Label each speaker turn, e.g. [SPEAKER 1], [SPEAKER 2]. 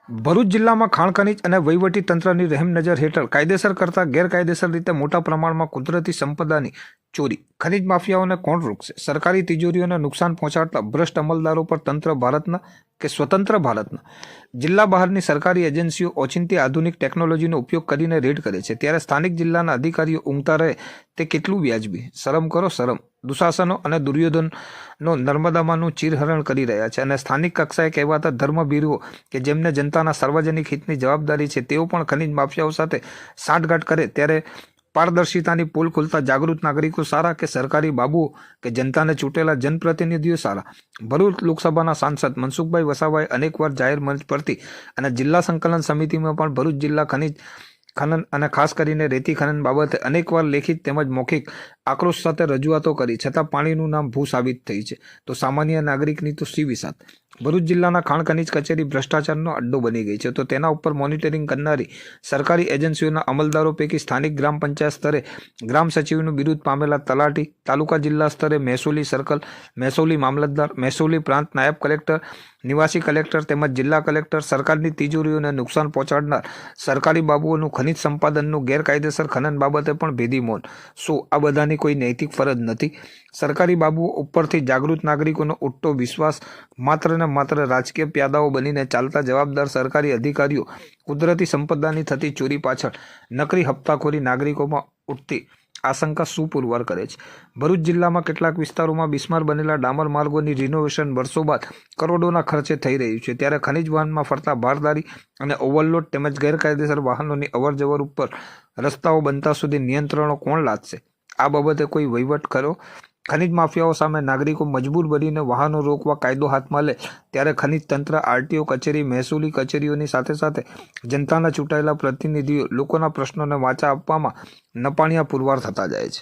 [SPEAKER 1] ભરૂચ જિલ્લામાં ખાણ ખનીજ અને વહીવટી તંત્રની રહેમનજર હેઠળ કાયદેસર કરતાં ગેરકાયદેસર રીતે મોટા પ્રમાણમાં કુદરતી સંપદાની ચોરી. ખનીજ માફિયાઓને કોણ રોકશે? સરકારી તિજોરીઓને નુકસાન પહોંચાડતા ભ્રષ્ટ અમલદારો પર તંત્ર ભારતના કે સ્વતંત્ર ભારતના જિલ્લા બહારની સરકારી એજન્સીઓ ઓચિંતી આધુનિક ટેકનોલોજીનો ઉપયોગ કરીને રેડ કરે છે, ત્યારે સ્થાનિક જિલ્લાના અધિકારીઓ ઊંઘતા રહે તે કેટલું વ્યાજબી? શરમ કરો શરમ. દુશાસનો અને દુર્યોધનનો નર્મદામાંનું ચીરહરણ કરી રહ્યા છે અને સ્થાનિક કક્ષાએ કહેવાતા ધર્મભીરુઓ કે જેમને જનતાના સાર્વજનિક હિતની જવાબદારી છે, તેઓ પણ ખનીજ માફિયાઓ સાથે સાંઠગાંઠ કરે, ત્યારે પારદર્શિતાની પોલ ખોલતા જાગૃત નાગરિકો સારા કે સરકારી બાબુઓ કે જનતાને ચૂંટેલા જનપ્રતિનિધિઓ સારા? ભરૂચ લોકસભાના સાંસદ મનસુખભાઈ વસાવાએ અનેકવાર જાહેર મંચ પરથી અને જિલ્લા સંકલન સમિતિમાં પણ ભરૂચ જિલ્લા ખનીજ ખનન અને ખાસ કરીને રેતી ખનન બાબતે અનેકવાર લેખિત તેમજ મૌખિક આક્રોશ સાથે રજૂઆતો કરી, છતાં પાણીનું નામ ભૂ સાબિત થઈ છે, તો સામાન્ય નાગરિકની તો સી વિસાત. ભરૂચ જિલ્લાના ખાણ ખનીજ કચેરી ભ્રષ્ટાચારનો અડ્ડો બની ગઈ છે, તો તેના ઉપર મોનિટરિંગ કરનારી સરકારી એજન્સીઓના અમલદારો પૈકી સ્થાનિક ગ્રામ પંચાયત સ્તરે ગ્રામ સચિવનું બિરુદ પામેલા તલાટી, તાલુકા જિલ્લા સ્તરે મહેસૂલી સર્કલ, મહેસૂલી મામલતદાર, મહેસૂલી પ્રાંત નાયબ કલેક્ટર, નિવાસી કલેક્ટર તેમજ જિલ્લા કલેક્ટર, સરકારની તિજોરીઓને નુકસાન પહોંચાડનાર સરકારી બાબુઓનું ખનીજ સંપાદનનું ગેરકાયદેસર ખનન બાબતે પણ ભેદી મૌન. શું આ બધાની કોઈ નૈતિક ફરજ નથી? સરકારી બાબુઓ ઉપરથી જાગૃત નાગરિકોનો ઉઠતો વિશ્વાસ માત્ર ને માત્ર રાજકીય પ્યાદાઓ બનીને ચાલતા જવાબદાર સરકારી અધિકારીઓ કુદરતી સંપદાની થતી ચોરી પાછળ નકરી હપ્તાખોરી નાગરિકોમાં ઉઠતી આશંકા શું પુરવાર કરે છે? ભરૂચ જિલ્લામાં કેટલાક વિસ્તારોમાં બિસ્માર બનેલા ડામર માર્ગોની રિનોવેશન વર્ષો બાદ કરોડોના ખર્ચે થઈ રહ્યું છે, ત્યારે ખનીજ વાહનમાં ફરતા ભારદારી અને ઓવરલોડ તેમજ ગેરકાયદેસર વાહનોની અવરજવર ઉપર રસ્તાઓ બનતા સુધી નિયંત્રણો કોણ લાદશે? આ બાબતે કોઈ વહીવટ કરો? ખનીજ માફિયાઓ સામે નાગરિકો મજબૂર બનીને વાહનો રોકવા કાયદો હાથમાં લે, ત્યારે ખનીજ તંત્ર, આરટીઓ કચેરી, મહેસૂલી કચેરીઓની સાથે સાથે જનતાના ચૂંટાયેલા પ્રતિનિધિઓ લોકોના પ્રશ્નોને વાચા આપવામાં નપાણિયા પુરવાર થતા જાય છે.